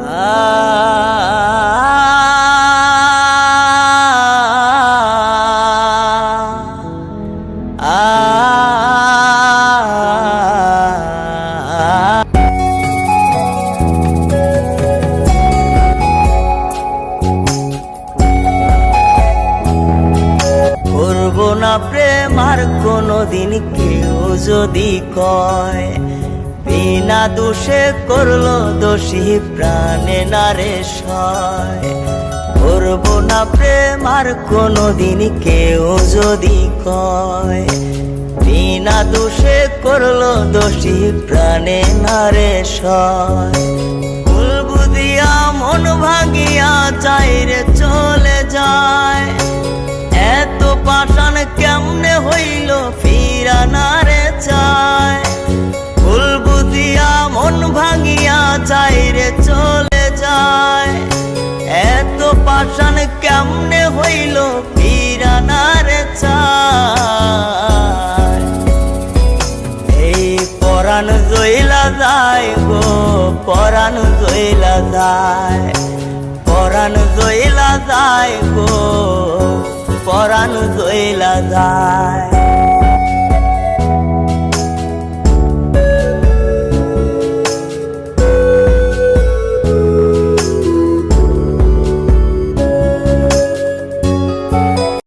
করবো না প্রেম আর কোনোদিন কেউ যদি কয়, বিনা দোষে করলো দোষী প্রাণে নারে সয়। করবো না প্রেম আর কোনোদিন কেউ যদি কয়, বিনা দোষে করলো দোষী প্রাণে নারে সয়। ভুল বুঝিয়া মন ভাঙিয়া চাইরে চলে যায়, এত পাষাণ কেমনে হইল ফিরা নারে চায়। ভুল বুঝিয়া মন ভাঙিয়া চাইরে চলে যায়, এত পাষাণ কেমনে হইল ফিরা নারে চায়। এই পরাণ জইলা যায় গো, পরাণ জইলা যায়, পরাণ জইলা যায় গো, পরাণ জইলা যায়।